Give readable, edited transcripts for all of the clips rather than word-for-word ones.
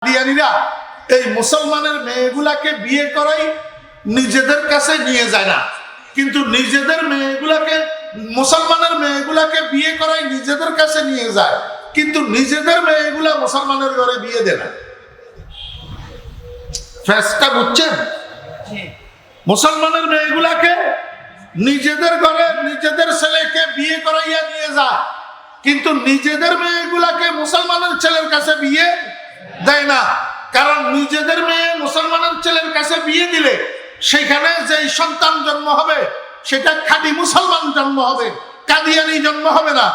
কাদিয়ানীরা এই মুসলমানের মেয়েগুলাকে বিয়ে করাই নিজেদের কাছে নিয়ে যায় না, কিন্তু নিজেদের মেয়েগুলাকে মুসলমানের মেয়েগুলাকে বিয়ে করাই নিজেদের কাছে নিয়ে যায়, কিন্তু নিজেদের মেয়েগুলা মুসলমানের ঘরে বিয়ে দেয় না। ফেসটা বুঝছেন? মুসলমানের মেয়েগুলাকে নিজেদের ঘরে নিজেদের ছেলেকে বিয়ে করাইয়া নিয়ে যায়, কিন্তু নিজেদের মেয়েগুলাকে মুসলমানের ছেলের কাছে বিয়ে দেয় না। কারণ নিজেদের মেয়ে মুসলমানের ছেলের কাছে বিয়ে দিলে সেখানে যে সন্তান জন্ম হবে সেটা খাঁটি মুসলমান জন্ম হবে, কাদিয়ানি জন্ম হবে না।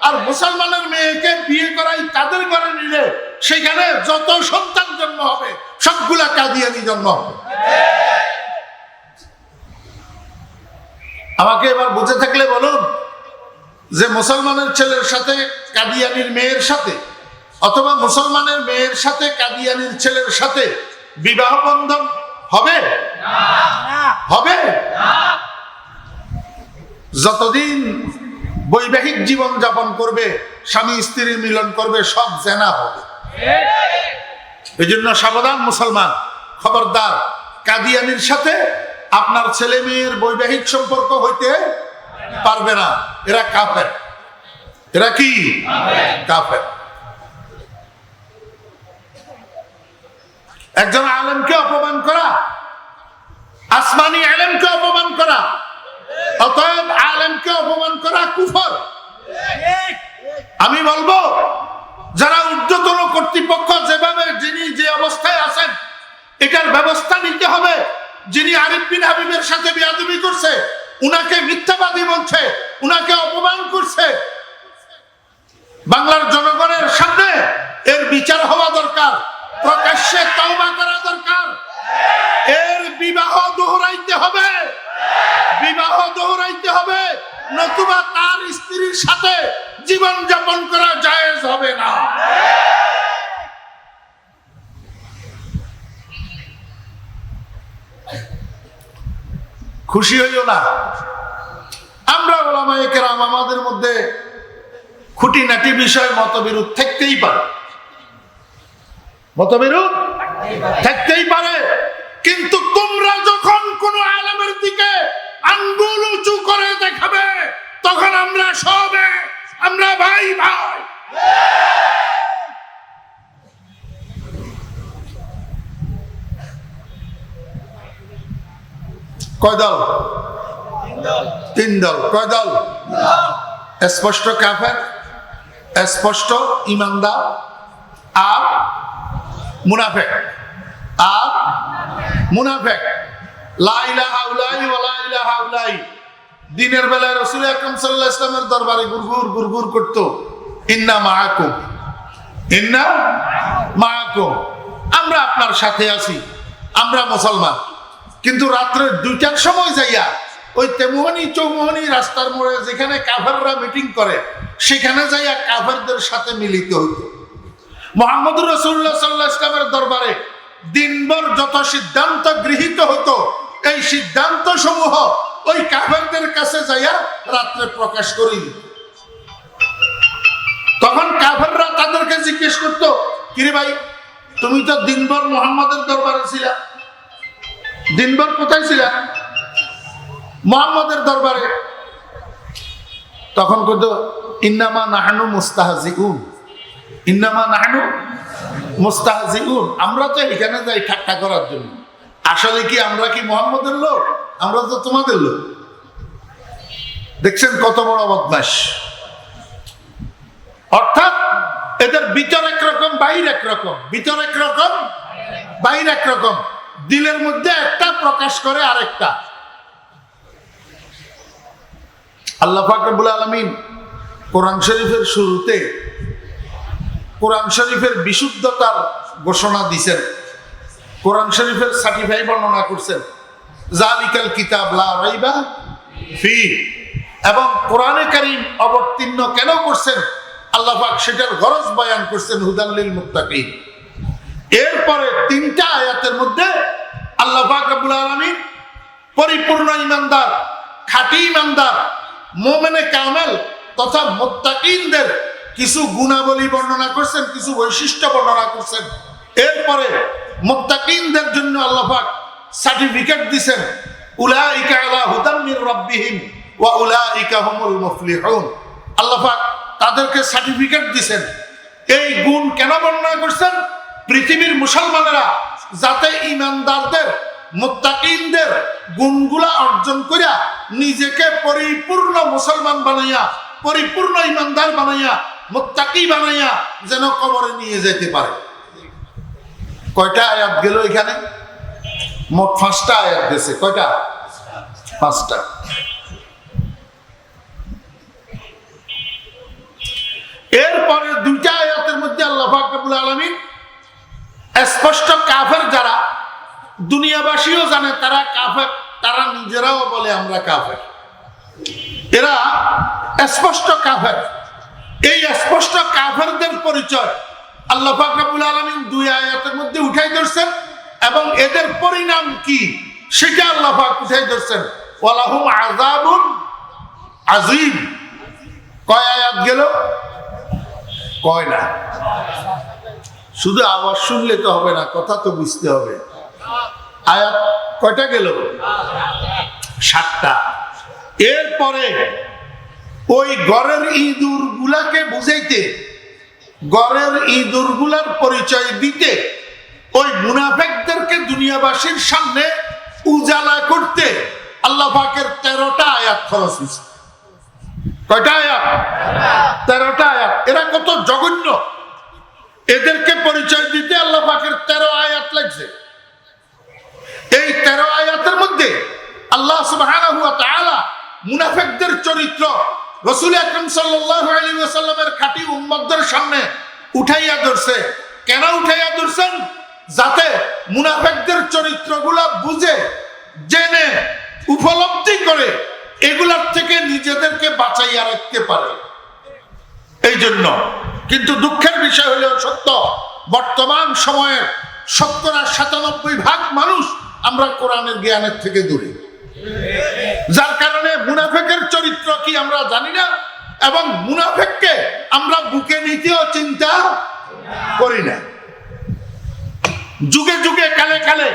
আর মুসলমানের মেয়েকে বিয়ে করাই তাদের ঘরে নিলে সেখানে যত সন্তান জন্ম হবে সবগুলা কাদিয়ানি জন্ম হবে। আমাকে এবার বুঝে থাকলে বলুন যে মুসলমানের ছেলের সাথে কাদিয়ানির মেয়ের সাথে অথবা মুসলমানের মেয়ের সাথে কাদিয়ানির ছেলের সাথে বিবাহ বন্ধন হবে? হবে? যতদিন বৈবাহিক জীবন যাপন করবে, স্বামী স্ত্রীর মিলন করবে, সব জেনা হবে। এই জন্য সাবধান মুসলমান, খবরদার, কাদিয়ানির সাথে আপনার ছেলে মেয়ের বৈবাহিক সম্পর্ক হইতে পারবে না। এরা কাফের। এরা কি? কাফের। একজন আলেমকে অপমান করা, আসমানি আলেমকে অপমান করা, অতএব আলেমকে অপমান করা কুফর। আমি বলবো যারা ঊর্ধ্বতন কর্তৃপক্ষ যেভাবে যিনি যে অবস্থায় আছেন এটার ব্যবস্থা নিতে হবে। যিনি আরিফ বিন হাবিবের সাথে বেয়াদবি করছে, উনাকে মিথ্যাবাদী বলছে, উনাকে অপমান করছে, বাংলার জনগণের সামনে এর বিচার হওয়া দরকার, প্রকাশ্যে তওবা করা দরকার। এর বিবাহ দোহরাইতে হবে, বিবাহ দোহরাইতে হবে, নতুবা তার স্ত্রীর সাথে জীবন যাপন করা জায়েজ হবে না। খুশি হইও না। আমরা ওলামায়ে কেরাম আমাদের মধ্যে খুঁটিনাটি বিষয় মতবিরোধ থাকতেই পারে, মতবিরোধ থাকতেই পারে, কিন্তু তোমরা যখন কোন আলেমের দিকে আঙ্গুল উঁচু করে দেখাবে তখন আমরা সবে আমরা ভাই ভাই। কয় দল? তিন দল। কয় দল? স্পষ্ট কাফের, স্পষ্ট ঈমানদার, আর মুনাফিক। আর মুনাফিক লা ইলাহা ইল্লাল্লাহ ওয়া লা ইলাহা ইল্লাল্লাহ। দিনের বেলায় রাসূল আকরাম সাল্লাল্লাহু আলাইহি ওয়াসাল্লামের দরবারে গুরগুর গুরগুর করত, ইন্না মাআকুম, ইন্না মাআকুম, আমরা আপনার সাথে আছি, আমরা মুসলমান। কিন্তু রাত্রে 2টার সময় যাইয়া ওই তেমোহনী চৌমোহনী রাস্তার মোড়ে যেখানে কাফেররা মিটিং করে সেখানে যাইয়া কাফেরদের সাথে মিলিত হইত। মুহাম্মদুর রাসূলুল্লাহ সাল্লাল্লাহু আলাইহি ওয়াসাল্লামের দরবারে দিনভর যত সিদ্ধান্ত গৃহীত হতো এই সিদ্ধান্ত সমূহ ওই কাফেরদের কাছে যাইয়া রাত্রে প্রকাশ করে দিত। তখন কাফেররা তাদেরকে জিজ্ঞেস করতো, কিরে ভাই, তুমি তো দিনভর মুহাম্মদের দরবারে ছিলা, দিনভর কোথায় ছিলা? মুহাম্মদের দরবারে। তখন কত, ইন্নামা নাহনু মুস্তাহজিউন, ইন্নামা নাহনু মুস্তাহজিউন, আমরা তো এখানে যাই ঠাট্টা করার জন্য। আসলে কি আমরা কি মুহাম্মদের লোক? আমরা তো তোমাদের লোক। দেখছেন কত বড় বদমাশ। অর্থাৎ এদের ভিতর একরকম, বাইর একরকম, ভিতর একরকম, বাইর একরকম, দিলের মধ্যে একটা প্রকাশ করে আরেকটা। আল্লাহ পাক রব্বুল আলামিন কোরআন শরীফের শুরুতে কোরআন শরীফের বিশুদ্ধতার ঘোষণা দিয়েছেন, কোরআন শরীফের সার্টিফাই বর্ণনা করছেন, জালিকাল কিতাব লা রাইবা ফি, এবং কোরআনে কারীম অবতীর্ণ কেন করছেন আল্লাহ পাক সেটার গরজ বয়ান করছেন, হুদাল লিল মুত্তাকিন। এরপরে 3টা আয়াতের মধ্যে আল্লাহ পাক রব্বুল আলামিন পরিপূর্ণ ঈমানদার, খাঁটি ঈমানদার, মুমিনে কামেল তথা মুত্তাকিনদের কিছু গুণাবলী বর্ণনা করছেন, কিছু বৈশিষ্ট্য বর্ণনা করছেন। এরপরে মুত্তাকিনদের জন্য আল্লাহ পাক সার্টিফিকেট দিবেন, উলাইকা আলা হুদাম মির রাব্বিহিম ওয়া উলাইকা হুমুল মুফলিহুন। আল্লাহ পাক তাদেরকে সার্টিফিকেট দিবেন। এই গুণ কেন বর্ণনা করছেন? পৃথিবীর মুসলমানেরা যাতে ঈমানদারদের, মুত্তাকিনদের গুণগুলা অর্জন করিয়া নিজেকে পরিপূর্ণ মুসলমান বানাইয়া, পরিপূর্ণ ঈমানদার বানাইয়া, মুত্তাকি বানাইয়া যেন কবরে নিয়ে যেতে পারে। কয়টা আয়াত গেল এখানে? মোট 5টা আয়াত গেছে। কয়টা? 5টা। এরপরে 2টা আয়াতের মধ্যে আল্লাহ পাক রব্বুল আলামিন স্পষ্ট কাফের যারা, দুনিয়াবাসীও জানে তারা কাফের, তারা নিজেরাও বলে আমরা কাফের, এরা স্পষ্ট কাফের। এই স্পষ্ট কাফেরদের পরিচয় আল্লাহ পাক রব্বুল আলামিন 2 আয়াতের মধ্যে উঠাই ধরছেন এবং এদের পরিণাম কি সেটা আল্লাহ পাক উঠাই ধরছেন। ওয়ালাহুম আযাবুন আযীম। কয় আয়াত গেল? কয় না? শুধু আওয়াজ শুনলে তো হবে না, কথা তো বুঝতে হবে। আয়াত কয়টা গেল? 7টা। এরপরে ওই গরের ইঁদুর গুলাকে বুঝাইতে, গরের ইঁদুর গুলার পরিচয় দিতে, ওই মুনাফিকদেরকে দুনিয়াবাসীর সামনে উজালা করতে আল্লাহ পাকের 13টা আয়াত খরচ হয়েছে। কয়টা আয়াত? 13টা আয়াত। এরা কত জঘন্য, এদেরকে পরিচয় দিতে আল্লাহ পাকের 13 আয়াত লাগছে। এই 13 আয়াতের মধ্যে আল্লাহ সুবহানাহু ওয়া তাআলা মুনাফিকদের চরিত্র রাসূল আকরাম সাল্লাল্লাহু আলাইহি ওয়াসাল্লামের খাঁটি উম্মতদের সামনে উঠাইয়া ধরছে। কেন উঠাইয়া ধরছেন? যাতে মুনাফিকদের চরিত্রগুলা বুঝে, জেনে, উপলব্ধি করে এগুলার থেকে নিজেদেরকে বাঁচাইয়া রাখতে পারে। এই জন্য কিন্তু দুঃখের বিষয় হলেও সত্য, বর্তমান সময়ের 70-97% মানুষ আমরা কোরআনের জ্ঞানের থেকে দূরে, যার কারণে মুনাফিকের চরিত্র কি আমরা জানি না এবং মুনাফিককে আমরা বুকে নিতেও চিন্তা করি না। যুগে যুগে, কালে কালে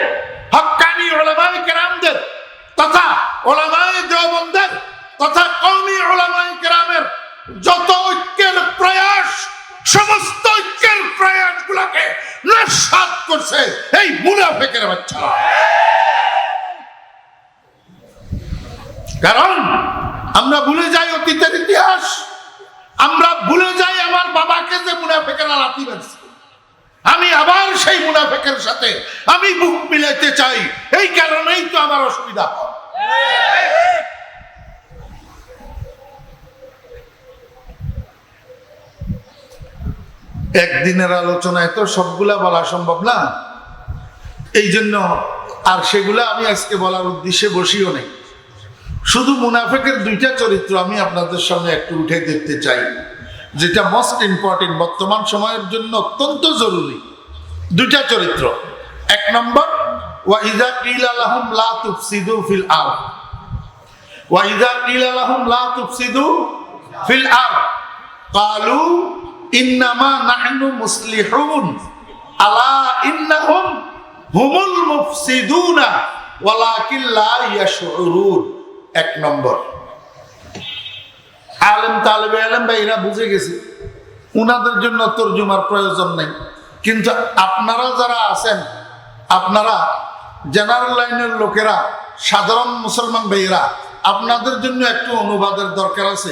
হক্কানি উলামায়ে কেরামদের তথা উলামায়ে দেওবন্দের তথা কওমি উলামায়ে কেরামের যত ঐক্যের প্রয়াস, সমস্ত ঐক্যের প্রয়াসগুলোকে নস্যাৎ করছে এই মুনাফিকের বাচ্চারা। কারণ আমরা ভুলে যাই অতীতের ইতিহাস, আমরা ভুলে যাই আমার বাবাকে যে মুনাফিকেরা লাথি মারছে, আমি আবার সেই মুনাফিকের সাথে আমি বুক মিলাইতে চাই। এই কারণেই তো আমার অসুবিধা হয়। একদিনের আলোচনায় তো সবগুলা বলা সম্ভব না, এই জন্য আর সেগুলা আমি আজকে বলার উদ্দেশ্যে বসিও নেই। শুধু মুনাফিকের 2টা চরিত্র আমি আপনাদের সামনে একটু উঠে দেখতে চাই, যেটা মোস্ট ইম্পর্টেন্ট, বর্তমান সময়ের জন্য অত্যন্ত জরুরি। 2টা চরিত্র। 1 নম্বর, ওয়াইদা কিলা লাহুম লা তুফসিদু ফিল আরদ, ওয়াইদা কিলা লাহুম লা তুফসিদু ফিল আরদ ক্বালু ইন্নামা নাহনু মুসলিহুন আলা ইন্নাহুম হুমুল মুফসিদুনা ওয়ালাকিন লা ইয়াশউরুন। 1 নম্বর। আলেম তালেবে আলেম ভাইরা বুঝে গেছে, উনাদের জন্য তরজুমার প্রয়োজন নেই। কিন্তু আপনারা যারা আছেন, আপনারা জেনারেল লাইনের লোকেরা, সাধারণ মুসলমান ভাইয়েরা, আপনাদের জন্য একটু অনুবাদের দরকার আছে।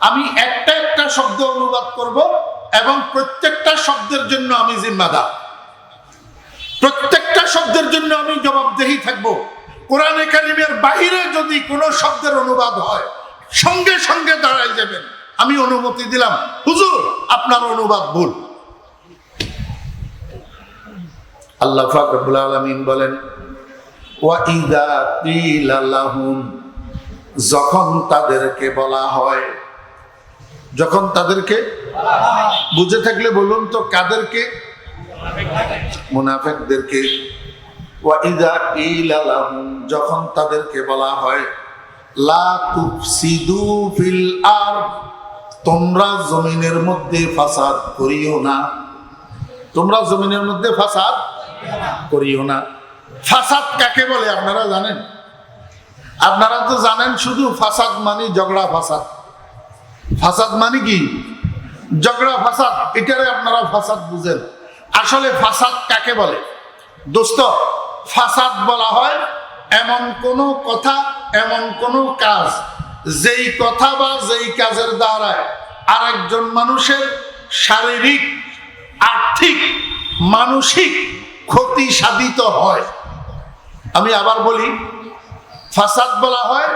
আমি একটা একটা শব্দ অনুবাদ করব এবং প্রত্যেকটা শব্দের জন্য আমি জিম্মাদার, প্রত্যেকটা শব্দের জন্য আমি জবাবদেহি থাকব। কোরআনে কারিমের বাইরে যদি কোনো শব্দের অনুবাদ হয়, সঙ্গে সঙ্গে দাঁড়াই যাবেন, আমি অনুমতি দিলাম, হুজুর আপনার অনুবাদ ভুল। আল্লাহ পাক রব্বুল আলামিন বলেন, ওয়াইদা কিলা লাহুম, যখন তাদেরকে বলা হয়, যখন তাদেরকে, বুঝে থাকলে বলুন তো কাদেরকে? মুনাফিকদেরকে। ওয়াইদা কিলা লাহুম, যখন তাদেরকে বলা হয়, লা তুফসিদু ফিল আরদ, তোমরা জমিনের মধ্যে ফাসাদ করিও না, তোমরা জমিনের মধ্যে ফাসাদ করিও না। ফাসাদ কাকে বলে আপনারা জানেন? আপনারা তো জানেন শুধু ফাসাদ মানে ঝগড়া ফাসাদ। ফাসাদ মানে কি? ঝগড়া ফাসাদ, এটারে আপনারা ফাসাদ বুঝেন। আসলে ফাসাদ কাকে বলে দোস্ত? ফাসাদ বলা হয় এমন কোন কথা, এমন কোন কাজ, যেই কথা বা যেই কাজের দ্বারা আরেকজন মানুষের শারীরিক, আর্থিক, মানসিক ক্ষতি সাধিত হয়। আমি আবার বলি, ফাসাদ বলা হয়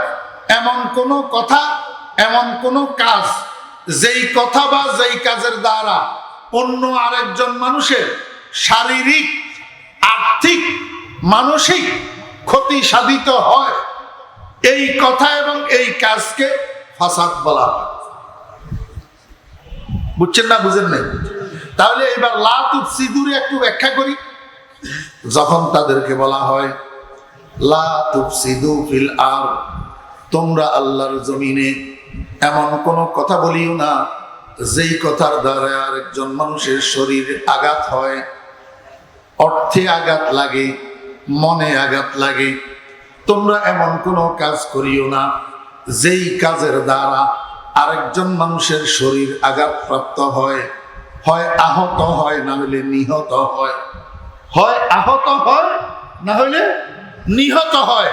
এমন কোন কথা, এমন কোন কাজ, যেই কথা বা যেই কাজের দ্বারা অন্য আরেকজন মানুষের শারীরিক, আর্থিক, মানসিক ক্ষতি সাধিত হয়। এই কথা এবং এই কাজকে ফাসাদ বলা হয়। বুঝছেন না? বুঝেন নাই? তাহলে এবার লা তুফসিদুর একটু ব্যাখ্যা করি। যখন তাদেরকে বলা হয় লা তুফসিদু ফিল আরদ, তোমরা আল্লাহর জমিনে এমন কোন কথা বলিও না যেই কথার দ্বারা আরেকজন মানুষের শরীর আঘাত হয়, অর্থে আঘাত লাগে, মনে আঘাত লাগে। তোমরা এমন কোন কাজ করিও না যেই কাজের দ্বারা আরেকজন মানুষের শরীর আঘাতপ্রাপ্ত হয়, হয় আহত হয় না হলে নিহত হয়, হয় আহত হয় না হলে নিহত হয়।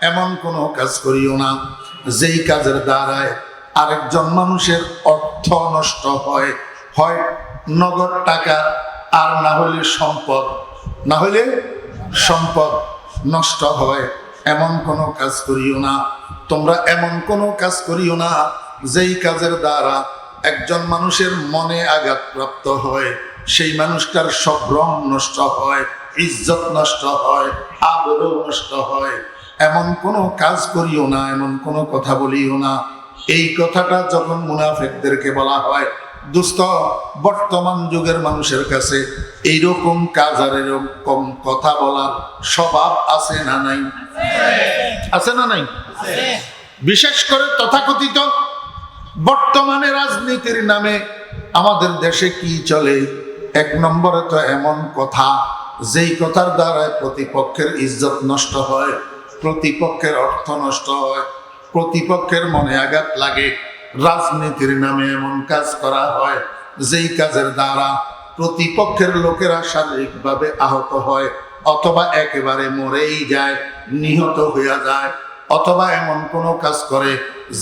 এমন কোন কাজ করিও না যেই কাজের দ্বারায় আরেকজন মানুষের অর্থ নষ্ট হয়, হয় নগদ টাকা আর না হলে সম্পদ, না হলে সম্পদ নষ্ট হয়। এমন কোন কাজ করিও না। তোমরা এমন কোন কাজ করিও না যেই কাজের দ্বারা একজন মানুষের মনে আঘাতপ্রাপ্ত হয়, সেই মানুষটার সম্ভ্রম নষ্ট হয়, ইজ্জত নষ্ট হয়, আবরু নষ্ট হয়। এমন কোন কাজ করিও না, এমন কোন কথা বলিও না। এই কথাটা যখন মুনাফিকদেরকে বলা হয়, দোস্ত বর্তমান যুগের মানুষের কাছে এইরকম কাজ আর এরকম কথা বলার স্বভাব আছে না নাই? আছে না নাই? বিশেষ করে তথাকথিত বর্তমানে রাজনীতির নামে আমাদের দেশে কি চলে? এক নম্বরে তো এমন কথা যেই কথার দ্বারা প্রতিপক্ষের ইজ্জত নষ্ট হয়, প্রতিপক্ষের অর্থ নষ্ট হয়, প্রতিপক্ষের মনে আঘাত লাগে। রাজনীতির নামে এমন কাজ করা হয় যেই কাজের দ্বারা প্রতিপক্ষের লোকেরা শারীরিকভাবে আহত হয়, অথবা একেবারে মরেই যায়, নিহত হইয়া যায়। অথবা এমন কোনো কাজ করে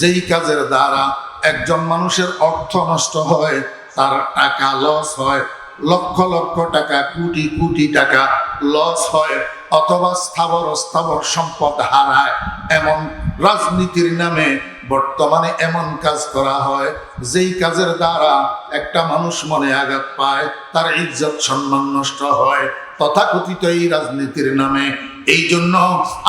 যেই কাজের দ্বারা একজন মানুষের অর্থ নষ্ট হয়, তার টাকা লস হয়, লক্ষ লক্ষ টাকা, কোটি কোটি টাকা লস হয়, অথবা স্থাবর অস্থাবর সম্পদ হারায়। এমন রাজনীতির নামে বর্তমানে এমন কাজ করা হয় যেই কাজের দ্বারা একটা মানুষ মনে আঘাত পায়, তার ইজ্জত সম্মান নষ্ট হয়, তথাকথিত এই রাজনীতির নামে। এই জন্য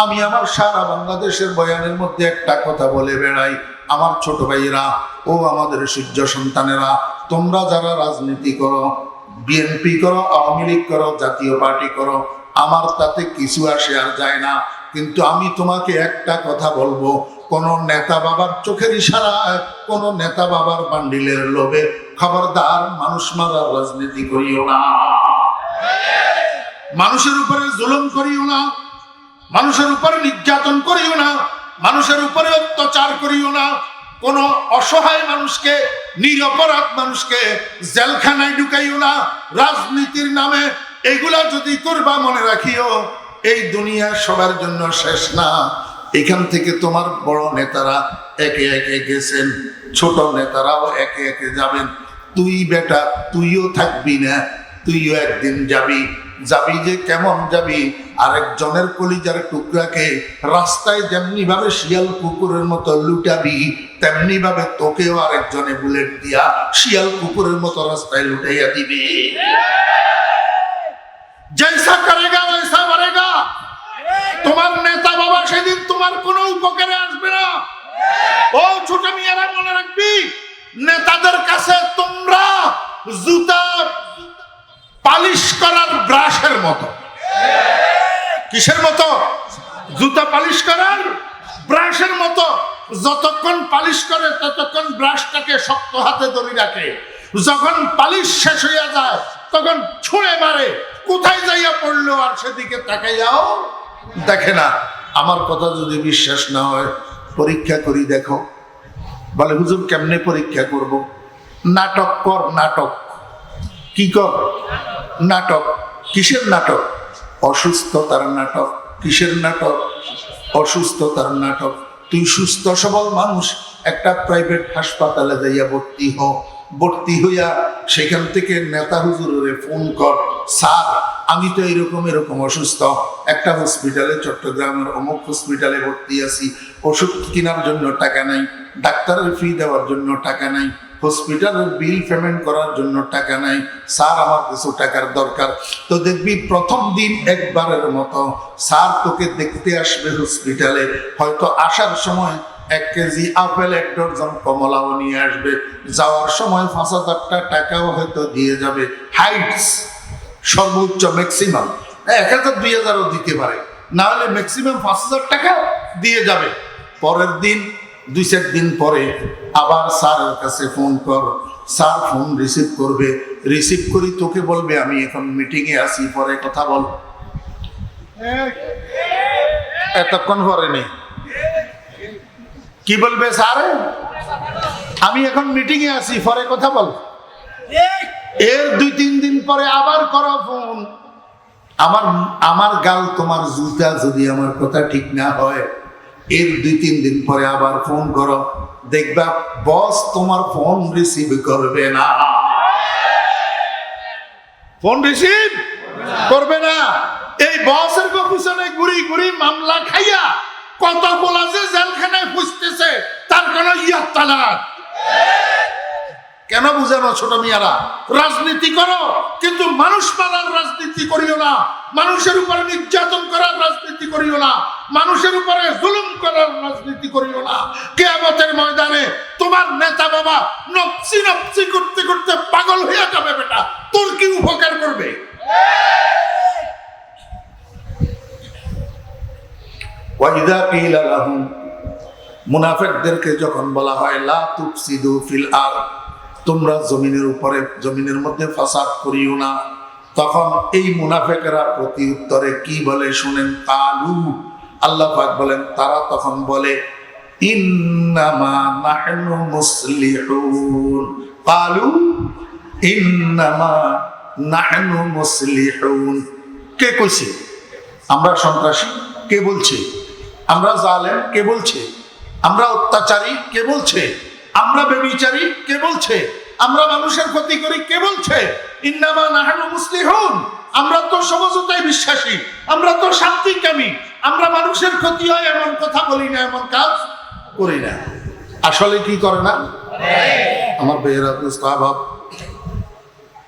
আমি আমার সারা বাংলাদেশের বয়ানের মধ্যে একটা কথা বলে বেড়াই, আমার ছোট ভাইরা ও আমাদের সূর্য সন্তানেরা, তোমরা যারা রাজনীতি করো, বিএনপি করো, আওয়ামী লীগ করো, জাতীয় পার্টি করো, আমার তাতে কিছু আসে আর যায় না। কিন্তু আমি তোমাকে একটা কথা বলবো, কোন নেতা বাবার চোখের ইশারায়, কোন নেতা বাবার বান্ডিলের লোভে খবরদার মানুষ মারার রাজনীতি করিও না। মানুষের উপরে জুলুম করিও না, মানুষের উপরে নির্যাতন করিও না, মানুষের উপরে অত্যাচার করিও না। কোন অসহায় মানুষকে, নিরপরাধ মানুষকে জেলখানায় ঢুকাইও না রাজনীতির নামে। এগুলা যদি করবা, মনে রাখিও এই দুনিয়া সবার জন্য শেষ না। এখান থেকে তোমার বড় নেতারা একে একে গেছেন, ছোট নেতারাও একে একে যাবেন। তুই বেটা, তুইও থাকবি না, তুইও একদিন যাবি। যাবি যে কেমন যাবি? আরেকজনের কলিজার টুকরাকে রাস্তায় যেমনি ভাবে শিয়াল কুকুরের মতো লুটাবি, তেমনি ভাবে তোকেও আরেকজনে বুলেট দিয়া শিয়াল কুকুরের মতো রাস্তায় লুটাইয়া দিবি। জৈসা করেগা ওইসা মরেগা। তোমার নেতা বাবা সেদিন তোমার কোনো উপকারে আসবে না। ও ছোট মিয়ারা, মনে রাখবি, নেতাদের কাছে তোমরা জুতা পালিশ করার ব্রাশের মতো। কিসের মতো? জুতা পালিশ করার ব্রাশের মতো। যতক্ষণ পালিশ করে ততক্ষণ ব্রাশটাকে শক্ত হাতে ধরে রাখে। যখন পালিশ শেষ হইয়া যায় তখন ছুঁড়ে মারে, কোথায় যাইয়া পড়লো আর সেদিকে তাকাইয়াও দেখে না। আমার কথা যদি বিশ্বাস না হয় পরীক্ষা করি দেখো। বলে হুজুর কেমনে পরীক্ষা করব? নাটক কর, নাটক। কি কর? নাটক। কিসের নাটক? অসুস্থতার নাটক। কিসের নাটক? অসুস্থতার নাটক। তুই সুস্থ সবল মানুষ, একটা প্রাইভেট হাসপাতালে যাইয়া ভর্তি হ। ভর্তি হইয়া সেখান থেকে নেতা হুজুরে ফোন কর, স্যার আমি তো এরকম এরকম অসুস্থ, একটা হসপিটালে, চট্টগ্রামের অমুক হসপিটালে ভর্তি আছি, ওষুধ কেনার জন্য টাকা নাই, ডাক্তারের ফি দেওয়ার জন্য টাকা নাই, হসপিটালের বিল পেমেন্ট করার জন্য টাকা নাই, স্যার আমার কিছু টাকার দরকার। তো দেখবি প্রথম দিন একবারের মতো স্যার তোকে দেখতে আসবে হসপিটালে, হয়তো আসার সময় 1 কেজি আপেল 1 ডজন কমলাও নিয়ে আসবে, যাওয়ার সময় 5,000 টাকাও হয়তো দিয়ে যাবে। হাইটস সর্বোচ্চ ম্যাক্সিমাম 1,000-2,000ও দিতে পারে, না হলে ম্যাক্সিমাম 5,000 টাকা দিয়ে যাবে। পরের দিন 2-4 দিন পরে আবার স্যারের কাছে ফোন কর, স্যার ফোন রিসিভ করবে, রিসিভ করি তোকে বলবে আমি এখন মিটিংয়ে আছি, পরে কথা বল। এতক্ষণ পরে নেই, কি বলবে? স্যার আমি এখন মিটিংয়ে আছি, পরে কথা বল। এর 2-3 দিন পরে আবার করো ফোন। আমার গাল তোমার জুতা, যদি আমার কথা ঠিক না হয় এর 2-3 দিন পরে আবার ফোন করো, দেখবা বস তোমার ফোন রিসিভ করবে না। ফোন রিসিভ করবে না। এই বসের পিছনে ঘুরি ঘুরি মামলা খাইয়া কত বলা যে জেলখানায় ফুসতেছে, তার কোন ইয়াত্তা না। কেন বুঝানো ছোট মিয়ারা? রাজনীতি করো, কিন্তু মানুষ মারার রাজনীতি করিও না, মানুষের উপরে নির্যাতন করার রাজনীতি করিও না, মানুষের উপরে জুলুম করার রাজনীতি করিও না। কিয়ামতের ময়দানে তোমার নেতা বাবা নফসি নফসি করতে করতে পাগল হয়ে যাবে। বেটা তোর কি উপকার করবে? ওয়াইদা কিলা লাহুম, মুনাফিকদেরকে যখন বলা হয় লা তুফসিদু ফিল আরদ, তোমরা জমিনের মধ্যে ফাসাদ করিও না, তখন এই মুনাফিকরা প্রতি উত্তরে কি বলে শুনেন? কালু, আল্লাহ পাক বলেন তারা তখন বলে ইন্নামা নাহনু মুসলিহুন। কালু ইন্নামা নাহনু মুসলিহুন। কে কইছে আমরা সন্ত্রাসী? কে বলছে? আমরা জালেম? কে বলছে? আমরা অত্যাচারী? কে বলছে? আমরা ব্যভিচারী? কে বলছে? আমরা মানুষের ক্ষতি করি? কে বলছে? ইন্নামা নাহনু মুসলিহুন। আমরা তো সমঝোতায় বিশ্বাসী, আমরা তো শান্তিকামী, আমরা মানুষের ক্ষতি হয় এমন কথা বলি না, এমন কাজ করি না। আসলে কি করে না আমার বেহরা মুস্তাহাব?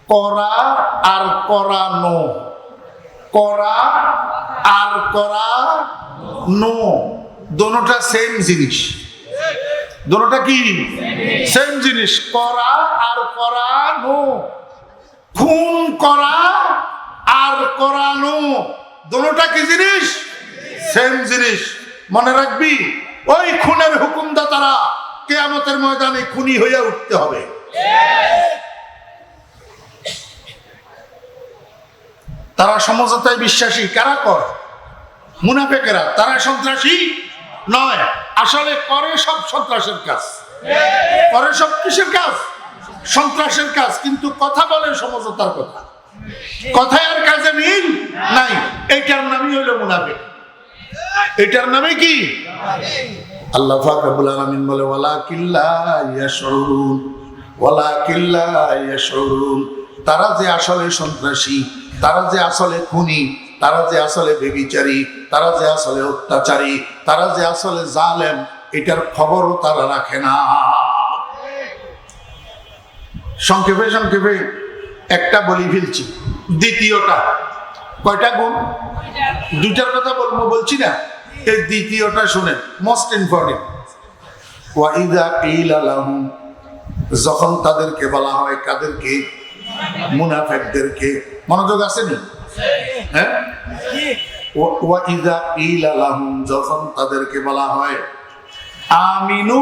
করা আর করানো, করা আর করানো দোনোটা সেম জিনিস। দোনোটা কি? সেম জিনিস। করা আর করানো, খুন করা আর করানো দোনোটা কি জিনিস? সেম জিনিস। মনে রাখবি, ওই খুনের হুকুমদাতারা কিয়ামতের ময়দানে খুনি হইয়া উঠতে হবে। তারা সমঝোতায় বিশ্বাসী। কারা কর? মুনাফিকেরা। তারা সন্ত্রাসী নয়, আসলে করে সব সন্ত্রাসের কাজ, করে সব কিসের কাজ? সন্ত্রাসের কাজ, কিন্তু কথা বলে সমঝোতার কথা, কথায় আর কাজে মিল নাই। এইটার নামই হলো মুনাফিক। এটার নামে কি? আল্লাহ পাক রব্বুল আলামিন বলে ওয়ালাকিল্লা ইয়াশউরুন, ওয়ালাকিল্লা ইয়াশউরুন। তারা যে আসলে সন্ত্রাসী, তারা যে আসলে খুনি, তারা যে আসলে ব্যভিচারী, তারা যে আসলে অত্যাচারী, তারা যে আসলে জালেম, এটার খবরও তারা রাখে না। সংক্ষেপে সংক্ষেপে একটা বলি ফেলছি। দ্বিতীয়টা কয়টা গুণ? দুটার কথা বলবো, বলছি না। এই দ্বিতীয়টা শুনেন, মোস্ট ইম্পর্টেন্ট। ওয়াইদা কিলা লাহুম, যখন তাদেরকে বলা হয়, কাদেরকে? মুনাফিকদেরকে। মনোযোগ আসেনি? হ্যাঁ। ওয়াইদা কিলা লাহুম, যখন তাদেরকে বলা হয় আমিনু,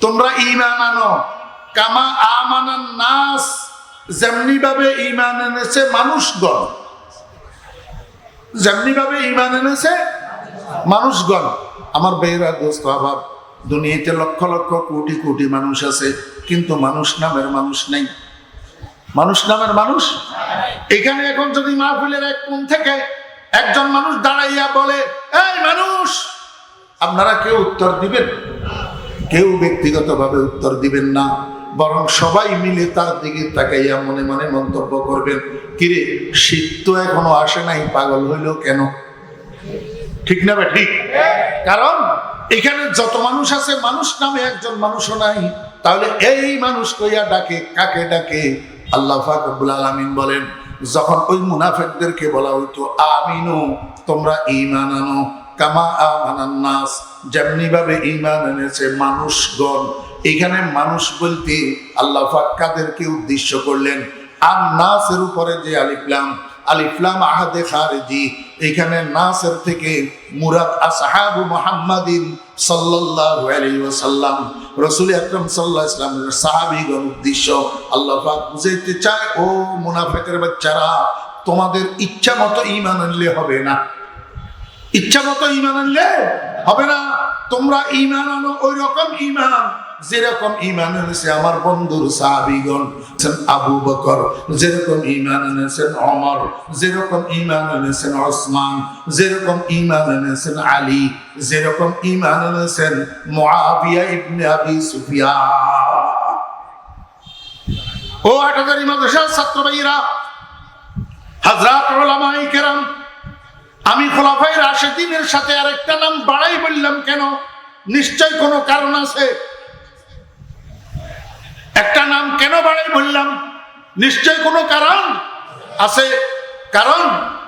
তোমরা ঈমান আনো, কামা আমানান নাস, যেমনি ভাবে ঈমান এনেছে মানুষগণ, যেমনি ভাবে ঈমান এনেছে মানুষগণ। আমার বেহরা দোস্ত আবার, দুনিয়াতে লক্ষ লক্ষ কোটি কোটি মানুষ আছে, কিন্তু মানুষ নামের মানুষ নেই। মানুষ নামের মানুষ এখানে এখন যদি মাহফিলের এক কোণ থেকে একজন মানুষ দাঁড়াইয়া বলে, এই মানুষ, আপনারা কেউ উত্তর দিবেন? কেউ ব্যক্তিগতভাবে উত্তর দিবেন না, বরং সবাই মিলে তার দিকে তাকাইয়া মনে মনে মন্তব্য করবেন, কিরে শীত তো এখনো আসে নাই, পাগল হইল কেন? ঠিক না? ঠিক। কারণ এখানে যত মানুষ আছে, মানুষ নামে একজন মানুষও নাই। তাহলে এই মানুষ কইয়া ডাকে, কাকে ডাকে? আল্লাহ পাক রব্বুল আলামিন বলেন, যখন ওই মুনাফিকদেরকে বলা হইতো আমিনু, তোমরা ঈমান আনো, কামা আমানান নাস, যেমনি ভাবে ঈমান এনেছে মানুষগণ। এখানে মানুষ বলতে আল্লাহ পাক কাদেরকে উদ্দেশ্য করলেন? আর নাসের উপরে যে আলিফ লাম, আলিফ লাম আহাদে খারিজি, এখানে নাসের থেকে মুরাদ আসহাবু মুহাম্মাদিন সাল্লাল্লাহু আলাইহি ওয়াসাল্লাম, রাসূল আকরাম সাল্লাল্লাহু আলাইহি ওয়াসাল্লামের সাহাবীগণ উদ্দেশ্য আল্লাহ পাক বুঝাইতে চায়, ও মুনাফিকের বাচ্চারা, তোমাদের ইচ্ছা মতো ঈমান আনলে হবে না, ইচ্ছা মতো ঈমান আনলে হবে না। তোমরা ঈমান আনো ওই রকম ঈমান যেরকম ঈমান এনেছে আমার বন্ধুর সাহাবীগণ, আবু বকর, যেরকম ঈমান এনেছেন ওমর, যেরকম ঈমান এনেছেন ওসমান, যেরকম ঈমান এনেছেন আলী, যেরকম ঈমান এনেছেন মুআবিয়া ইবনে আবি সুফিয়ান। ও ৮০০০ মাদ্রাসার ছাত্র ভাইরা, হযরত উলামায়ে কেরাম, আমি খোলাফায়ে রাশিদিনের সাথে আরেকটা নাম বাড়াই বললাম কেন? নিশ্চয় কোনো কারণ আছে। একটা নাম কেন বাড়াই বললাম? নিশ্চয় কোনো কারণ আছে। কারণ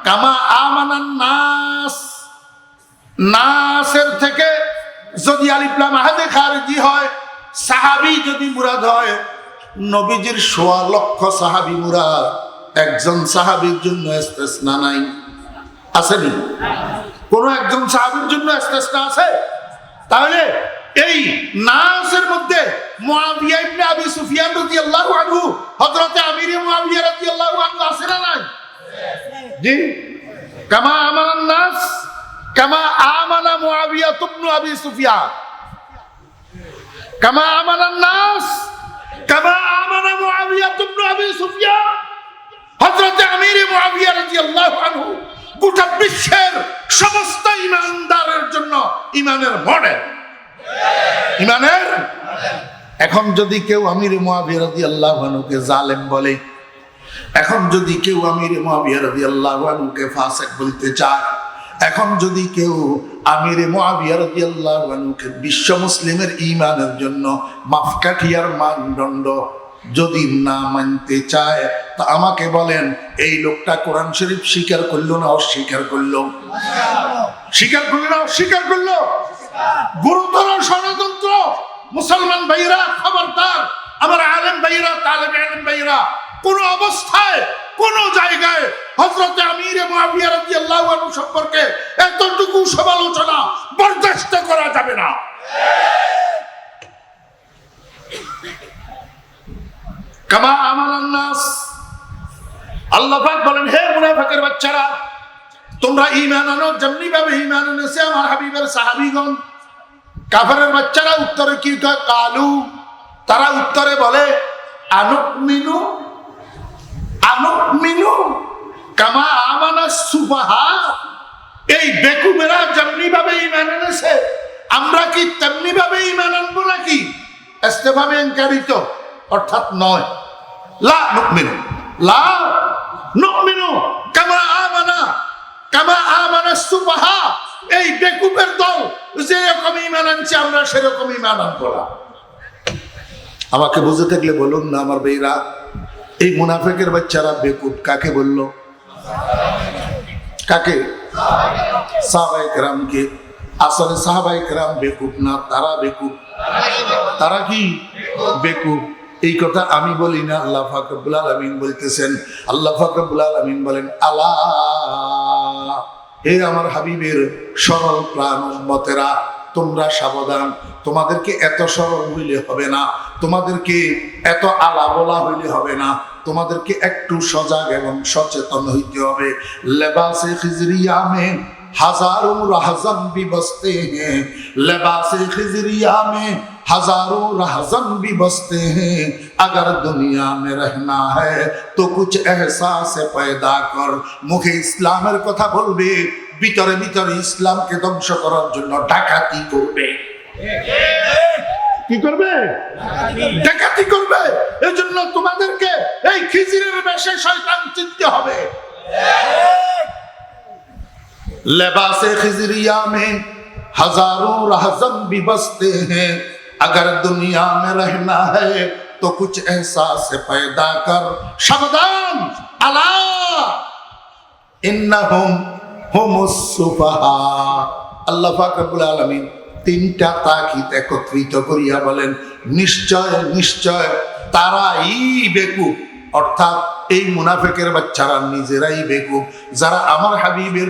কামা আমানান নাস, নাসের থেকে যদি আলিফ লাম আহাদে খারিজি হয়, সাহাবী যদি মুরাদ হয়, নবীজির ১৬ লক্ষ সাহাবী মুরাদ, একজন সাহাবীর জন্য ইস্তেসনা নাই। আসেনি? কোন একজন সাহাবীর জন্য ইস্তেসনা আছে? তাহলে এই নাসের মধ্যে মুআবিয়া ইবনে আবি সুফিয়ান রাদিয়াল্লাহু আনহু, হযরত আমির মুআবিয়া রাদিয়াল্লাহু আনহু আছে না নাই? জি। কামা আমানান নাস কামা আমানা মুআবিয়া ইবনে আবি সুফিয়ান, কামা আমানান নাস কামা আমানা মুআবিয়া ইবনে আবি সুফিয়ান। হযরত আমির মুআবিয়া রাদিয়াল্লাহু আনহু গোটা বিশ্বের সমস্ত ঈমানদারের জন্য ঈমানের মডেল, ঈমানের। এখন যদি কেউ আমির মুআবিয়া রাদিয়াল্লাহু আনহুকে জালেম বলে, এখন যদি কেউ আমির মুআবিয়া রাদিয়াল্লাহু আনহুকে ফাসিক বলতে চায়, এখন যদি কেউ আমির মুআবিয়া রাদিয়াল্লাহু আনহুকে বিশ্ব মুসলিমের ঈমানের জন্য মাপকাঠিয়ার মানদণ্ড যদি না মানতে চায়, তা আমাকে বলেন, এই লোকটা কোরআন শরীফ স্বীকার করলো না অস্বীকার করলো? স্বীকার করলো না অস্বীকার করলো? গুরুতর ষড়যন্ত্র। মুসলমান ভাইরা খবরদার, আমার আলেম ভাইরা, তালেব ইলম ভাইরা, কোন অবস্থায় কোন জায়গায় হযরত আমির মুআবিয়া রাদিয়াল্লাহু আনহু সম্পর্কে এতটুকু সমালোচনা বরদাস্ত করা যাবে না। কামা আমানান নাস, আল্লাহ পাক বলেন, হে মুনাফিকের বাচ্চারা, তোমরা ঈমান আনো যেমনি ভাবে ঈমান এনেছে আমার হাবিবের সাহাবীগণ। কাফেরের বাচ্চারা উত্তরে কি কয়? কালু, তারা উত্তরে বলে আনুমিনু, আনুমিনু কামা আমানাস সুফাহা। এই বেকুবেরা যেমনি ভাবে ঈমান এনেছে, আমরা কি তেমনি ভাবে ঈমান আনবো নাকি? ইস্তেফহামে ইনকারিত, অর্থাৎ নয়। লা নুমিনু, লা নুমিনু কামা আমানা, কামা আমানাস সুফাহা। এই বেকুবের দল যেরকম ঈমান আনছে আমরা সেরকম ঈমান আনবো না। আমাকে বুঝে থাকলে বলুন না আমার ভাইরা, এই মুনাফিকের বাচ্চারা বেকুব কাকে বললো? কাকে? সাহাবায়ে কেরামকে। আসলে সাহাবায়ে কেরাম বেকুব না, তারা বেকুব। তারা কি বেকুব? এই কথা আমি বলি না, আল্লাহ পাক রব্বুল আলামিন বলতেছেন। আল্লাহ পাক রব্বুল আলামিন বলেন, আলা, হে আমার হাবিবের সরল প্রাণ উম্মতেরা, তোমরা সাবধান। তোমাদেরকে এত সরল হইলে হবে না, তোমাদেরকে এত আলা বলা হইলে হবে না, তোমাদেরকে একটু সজাগ এবং সচেতন হইতে হবে। লেবাসে খিজরিয়া মে हजारों रहज़न भी बसते हैं, लिबास खिजरिया में हजारों रहज़न भी बसते हैं। अगर दुनिया में रहना है तो कुछ एहसास पैदा कर। मुखे इस्लामेर कथा बोलबे, ভিতরে ভিতরে ইসলামকে ধ্বংস করার জন্য ডাকাতি করবে। কি করবে? ডাকাতি করবে। এজন্য তোমাদেরকে এই খিজিরের বেশে শয়তান চিনতে হবে। लिबासे खिजरिया में हजारों रहज़न भी बसते हैं। अगर दुनिया में रहना है तो कुछ एहसास पैदा कर। सावधान, अला इन्नहुम हुमुस सुफहा। আল্লাহ পাক রব্বুল আলামিন তিনটা তাকিদ একত্রিত করিয়া বলেন, নিশ্চয় নিশ্চয় তারাই বেকুব। অর্থাৎ এই মুনাফিকের বাচ্চারা নিজেরাই বেকুব, যারা আমার হাবিবের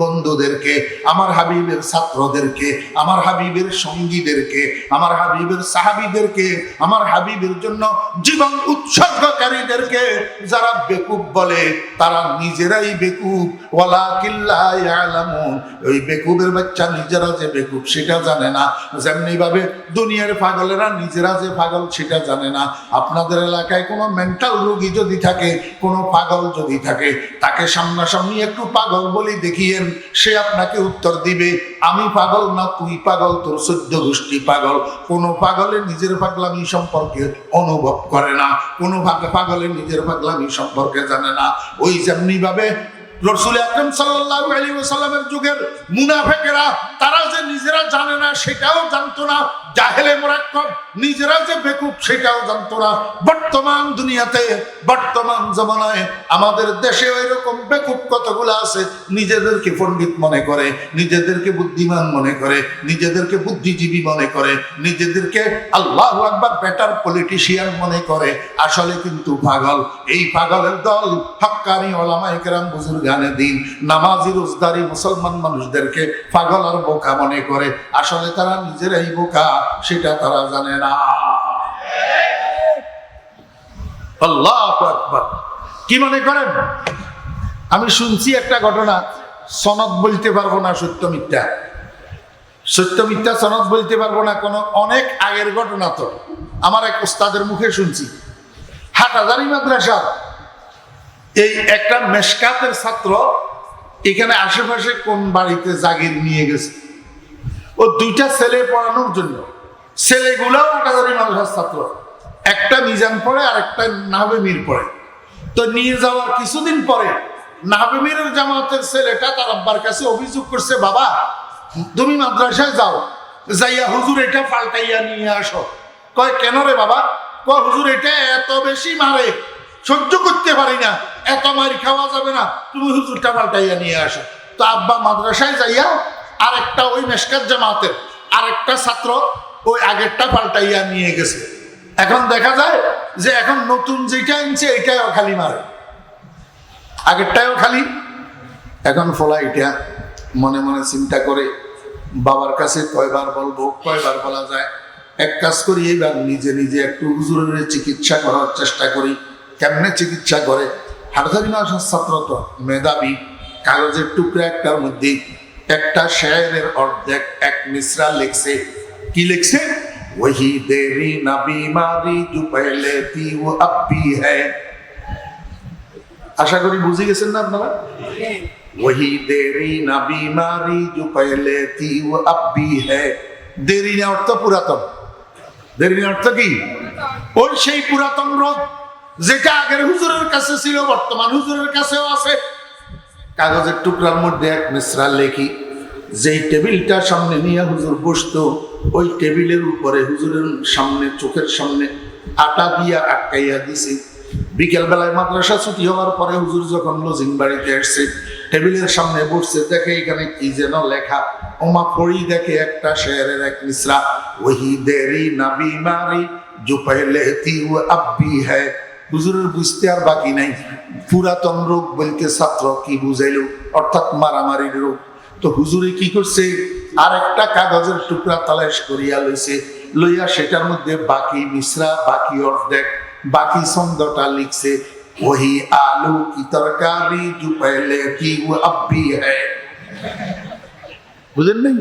বন্ধুদেরকে, আমার হাবিবের ছাত্রদেরকে, আমার হাবিবের সঙ্গীদেরকে, আমার হাবিবের সাহাবীদেরকে, আমার হাবিবের জন্য জীবন উৎসর্গকারীদেরকে যারা বেকুব বলে, তারা নিজেরাই বেকুব। ওয়ালাকিন লা ইয়ালামুন। ওই বেকুবের বাচ্চা নিজেরা যে বেকুব সেটা জানে না, যেমনি ভাবে দুনিয়ার পাগলেরা নিজেরা যে পাগল সেটা জানে না। আপনাদের এলাকায় কোনো মেন্টাল রোগী যদি থাকে, কোনো পাগল যদি থাকে, তাকে সামনাসামনি একটু পাগল বলি দেখিয়েন, সে আপনাকে উত্তর দিবে আমি পাগল না তুই পাগল, তোর 14 গোষ্ঠী পাগল। কোনো পাগলে নিজের পাগলামি সম্পর্কে অনুভব করে না, কোনো পাগলে নিজের পাগলামি সম্পর্কে জানে না। ওই যেমনি ভাবে রাসূল আকরাম সাল্লাল্লাহু আলাইহি ওয়াসাল্লামের যুগের মুনাফিকেরা তারা যে নিজেরা জানে না সেটাও জানতো না, জাহেলে মুরাক্কাব নিজেরা যে বেকুব সেটাও জানতো না। বর্তমান দুনিয়াতে, বর্তমান জমানায় আমাদের দেশে এরকম বেকুব কতগুলো আছে, নিজেদেরকে পণ্ডিত মনে করে, নিজেদেরকে বুদ্ধিমান মনে করে, নিজেদেরকে বুদ্ধিজীবী মনে করে, নিজেদেরকে আল্লাহু আকবার বেটার পলিটিশিয়ান মনে করে, আসলে কিন্তু পাগল। এই পাগলের দল হক্কানি উলামায়ে কেরাম বুজুর্গানে দিন, নামাজি রোজদারি মুসলমান মানুষদেরকে পাগল আর বোকা মনে করে, আসলে তারা নিজেরাই বোকা, সেটা তারা জানে না। আল্লাহু আকবার। কি মনে করেন? আমি শুনছি একটা ঘটনা, সনদ বলতে পারবো না, সত্য মিথ্যা, সত্য মিথ্যা সনদ বলতে পারবো না, কোনো অনেক আগের ঘটনা। তো আমার এক উস্তাদের মুখে শুনছি, হাটহাজারী মাদ্রাসা এই একটা মেশকাতের ছাত্র এখানে আশেপাশে কোন বাড়িতে জাগির নিয়ে গেছে, ও 2টা ছেলে পড়ানোর জন্য। ছেলেগুলাও হাটহাজারী মাদ্রাসার ছাত্র, একটা মিজান পড়ে আর একটা নাহবে মীর পড়ে। তো নিয়ে যাওয়ার কিছুদিন পরে নাহবে মীরের জামাতের ছেলেটা তার আব্বার কাছে অভিযোগ করছে, বাবা তুমি মাদ্রাসায় যাও, যাইয়া হুজুর এটা পাল্টাইয়া নিয়ে আসো। কয় কেন রে বাবা? কয় হুজুর এটা এত বেশি মারে, সহ্য করতে পারি না, এত মার খাওয়া যাবে না, তুমি হুজুরটা পাল্টাইয়া নিয়ে আসো। তো আব্বা মাদ্রাসায় যাইয়া আর একটা ওই মেশকাত জামাতের আরেকটা ছাত্র ওই আগেরটা পাল্টাইয়া নিয়ে গেছে। এখন দেখা যায় যে এখন নতুন যেটা আনছে এটাও খালি মারে, আগেরটাও খালি। এখন ফলা এটা মনে মনে চিন্তা করে বাবার কাছে কয়বার বলবো, কয়বার বলা যায়। এক কাজ করি, এবার নিজে নিজে একটু হুজুরের চিকিৎসা করার চেষ্টা করি। কেমনে চিকিৎসা করে? হাটহাজারী মাদ্রাসার ছাত্র তো মেধাবী, কাগজের টুকরা একটার মধ্যে একটা শেয়ারের অর্ধেক এক মিসরা লিখছে। কি লিখছে? वही देरी न बीमारी जो पहले थी वो अब भी है। আশা করি বুঝে গেছেন না আপনারা? वही देरी न बीमारी जो पहले थी वो अब भी है। দেরি না অর্থ পুরাতন, দেরি না অর্থ কি? ওই সেই পুরাতন রোগ যেটা আগের হুজুরের কাছে ছিল, বর্তমান হুজুরের কাছেও আছে। কাগজের টুকরার মধ্যে এক মিসরা লেখি, যেই টেবিলটা সামনে নিয়ে হুজুর বসতো, ওই টেবিলের উপরে হুজুরের সামনে, চোখের সামনে আটা দিয়া আটকাইয়া দিছে। বিকেল বেলায় মাদ্রাসা ছুটি হওয়ার পরে হুজুর যখন লজিং বাড়িতে আসছে, টেবিলের সামনে বসছে, দেখে এখানে কি যেন লেখা। ওমা পড়ি দেখে একটা শেয়ারের এক মিসরা, ওহি দেরি না বিমারি जो पहले थी वो अब भी है। হুজুরের বুঝতে আর বাকি নাই, পুরাতন রোগ বলতে ছাত্র কি বুঝাইলো, অর্থাৎ মারামারির রোগ। তো হুজুরে কি করছে, আর একটা কাগজের টুকরা তালাশ করিয়া লইছে, লইয়া সেটার মধ্যে বাকি মিসরা, বাকি অর্ধেক বাকি ছন্দটা লিখছে ওহি আলু কি তরকারি জো পেহলে থি वो अब भी है। বুঝেন নাই?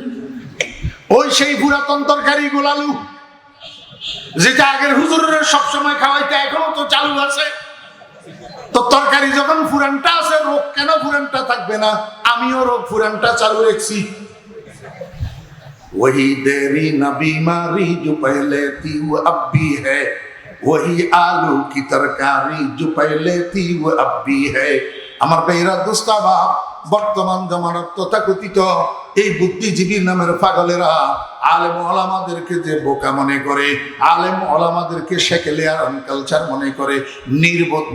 ওই সেই পুরাতন তরকারি গোলালু যেটা আগের হুজুরের সবসময় খাওয়াইতে এখনো তো চালু আছে। তো তরকারি যখন ফুরানটা আছে, রোগ কেন ফুরানটা থাকবে না? আমিও রোগ ফুরানটা চালু রেখেছি। वही देरी न बीमारी जो पहले थी वो अब भी है, वही आलू की तरकारी जो पहले थी वो अब भी है। আমার ভাইরা দোস্তাবা, বর্তমান জমানার তথাকথিত এই বুদ্ধিজীবী নামের পাগলেরা আলেম ওলামাদেরকে যে বোকা মনে করে, আলেম ওলামাদেরকে সেকেলিয়ার কালচার মনে করে, নির্বোধ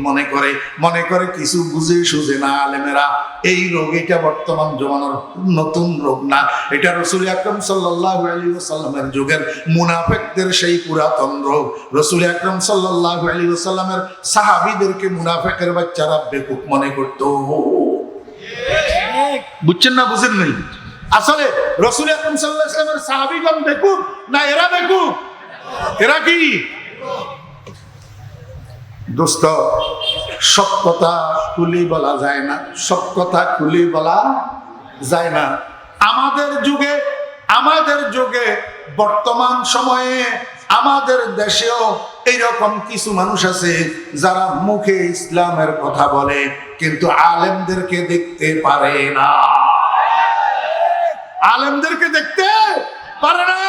মনে করে কিছু বুঝে সুঝে না আলেমেরা। এই রোগ, এটা বর্তমান জমানার নতুন রোগ না, এটা রাসূল আকরাম সাল্লাল্লাহু আলাইহি ওয়াসাল্লামের যুগের মুনাফিকদের সেই পুরাতন রোগ। রাসূল আকরাম সাল্লাল্লাহু আলাইহি ওয়াসাল্লামের সাহাবীদেরকে মুনাফিকের বাচ্চারা বেকুব মনে করত। বুঝছেন না? বুঝেন নাই? আসলে রাসূল আকরাম সাল্লাল্লাহু আলাইহি ওয়াসাল্লামের সাহাবীগণ বেকুব না এরা বেকুব? এরা কি? দোস্ত, সব কথা খুলে বলা যায় না, সব কথা খুলে বলা যায় না। আমাদের যুগে বর্তমান সময়ে আমাদের দেশেও এইরকম কিছু মানুষ আছে যারা মুখে ইসলামের কথা বলে কিন্তু আলেমদেরকে দেখতে পারে না। আলেমদেরকে দেখতে পারে না।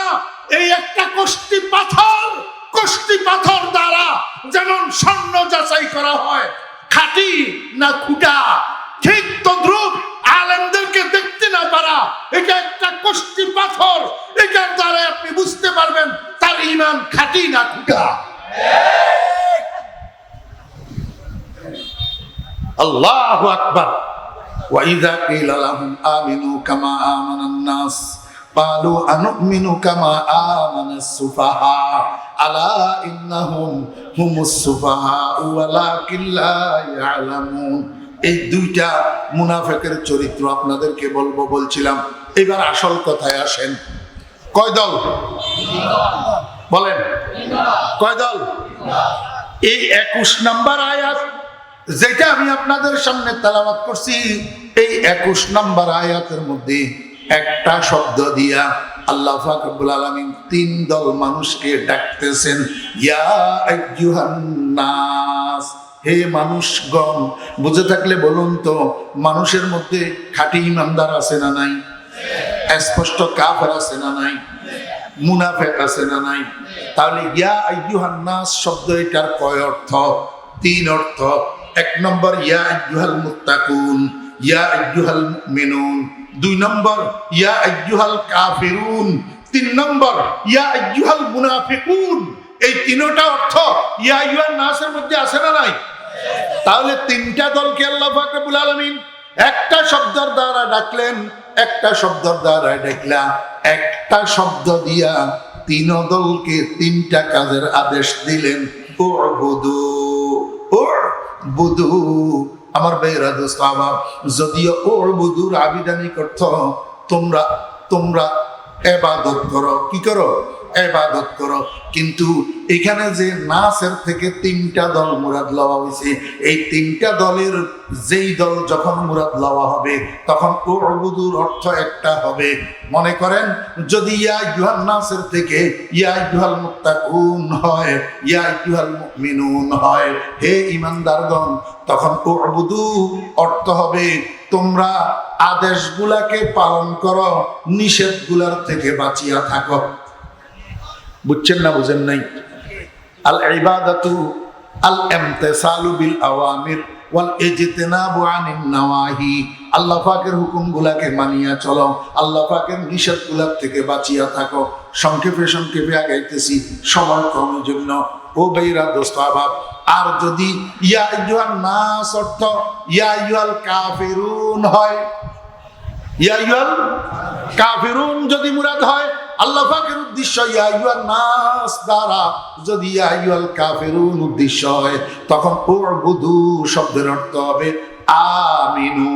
এই একটা কষ্টি পাথর দ্বারা যেমন স্বর্ণ যাচাই করা হয়, খাঁটি না খুঁটা, ঠিক তদ্রূপ আলেমদেরকে দেখতে না পারা, এটা একটা কষ্টি পাথর। এটার দ্বারা আপনি বুঝতে পারবেন তার ঈমান খাঁটি না খুঁটা। আল্লাহু আকবার। ওয়া ইযা কিলা লাহুম আমিনু কামা আমানান নাস ক্বালু আনুমিনু কামা আমানাস সুফাহা আলা ইন্নাহুম হুমুস সুফাহা ওয়ালাকিন লা ইয়ালামুন। এই দুইটা মুনাফিকের চরিত্র আপনাদেরকে বলছিলাম। এবার আসল কথায় আসেন। কয় দল? বলেন কয় দল? এই 21 নম্বর আয়াত যেটা আমি আপনাদের সামনে তেলাওয়াত করছি, এই 21 নম্বর আয়াতের মধ্যে একটা শব্দ দিয়া আল্লাহ পাক রব্বুল আলামিন 3 দল মানুষকে ডাকতেছেন, ইয়া আইয়ুহান নাস, হে মানুষগণ। বুঝে থাকলে বলুন তো, মানুষের মধ্যে খাঁটি ইমানদার আছে না নাই? স্পষ্ট কাফের আছে না নাই? মুনাফিক আছে না নাই? তাহলে ইয়া আইয়ুহান নাস শব্দ এটার কয় অর্থ? 3 অর্থ। 1 নম্বর ইয়া আইয়ুহাল মুত্তাকুন, ইয়া আইয়ুহাল মুমিনুন। 2 নম্বর ইয়া আইয়ুহাল কাফিরুন। 3 নম্বর ইয়া আইয়ুহাল মুনাফিকুন। এই তিনটা অর্থ ইয়া আইয়ুহান নাসের মধ্যে আছে না নাই? তাহলে 3টা দলকে আল্লাহ পাক রব্বুল আলামিন একটা শব্দের দ্বারা ডাকলেন, একটা শব্দের দ্বারা ডাকলা, একটা শব্দ দিয়া 3 দলকে 3টা কাজের আদেশ দিলেন। উবুদু, উবুদু। আমার ভাইরা দোস্ত আমার, যদিও উবুদুর আবিধানিক অর্থ তোমরা ইবাদত করো। কি করো? ইবাদত করো। কিন্তু এখানে যে নাসের থেকে 3টা দল মুরাদ লওয়া হয়েছে, এই 3টা দলের যেই দল যখন মুরাদ লওয়া হবে তখন উবুদুর অর্থ একটা হবে। মনে করেন যদি ইয়া আইয়ুহান নাসের থেকে ইয়া আইয়ুহাল মুত্তাকুন হয়, ইয়া আইয়ুহাল মুমিনুন হয়, হে ঈমানদারগণ, তখন উবুদু অর্থ হবে তোমরা আদেশগুলাকে পালন করো, নিষেধগুলার থেকে বাঁচিয়া থাকো। বুঝছেন না? বুঝেন নাই? আল ইবাদাতু আল ইমতিসালু বিল আওয়ামির ওয়াল ইজতিনাবু আনিন নাওয়াহি। আল্লাহ পাকের হুকুমগুলাকে মানিয়া চলো, আল্লাহ পাকের নিষেধগুলার থেকে বাঁচিয়া থাকো। সংক্ষেপে আগাইতেছি সময় কমের জন্য। ও ভাইরা দোস্ত আবাব, আর যদি ইয়া আইয়ুহান নাস অর্থ ইয়া আইয়ুহাল কাফিরুন হয়, ইয়া আইয়ুহাল কাফিরুন যদি মুরাদ হয়, আল্লাহ পাকের উদ্দেশ্য ইয়া আইয়ুহান নাস দ্বারা যদি ইয়া আইয়ুহাল কাফিরুন উদ্দেশ্য হয়, তখন উবুদু শব্দের অর্থ হবে আমিনু,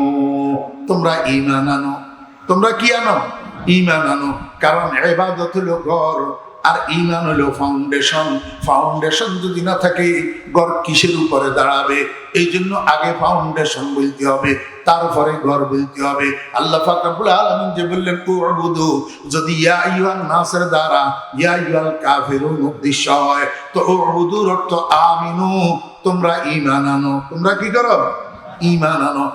তোমরা ঈমান আনো। তোমরা কি আনো? ঈমান আনো। কারণ ইবাদত হলো ঘর, আর ঈমান হলো ফাউন্ডেশন। ফাউন্ডেশন যদি না থাকে ঘর কিসের উপরে দাঁড়াবে? এই জন্য আগে ফাউন্ডেশন বলতে হবে, তারপরে ঘর বলতে হবে। আল্লাহ পাক রব্বুল আলামিন যে বললেন উবুদু, যদি ইয়া আইয়ুহান নাসের দ্বারা ইয়া আইয়ুহাল কাফিরুন উদ্দেশ্য হয়, তো উবুদুর অর্থ আমিনু, তোমরা ঈমান আনো। তোমরা কি করো? ঈমান আনো।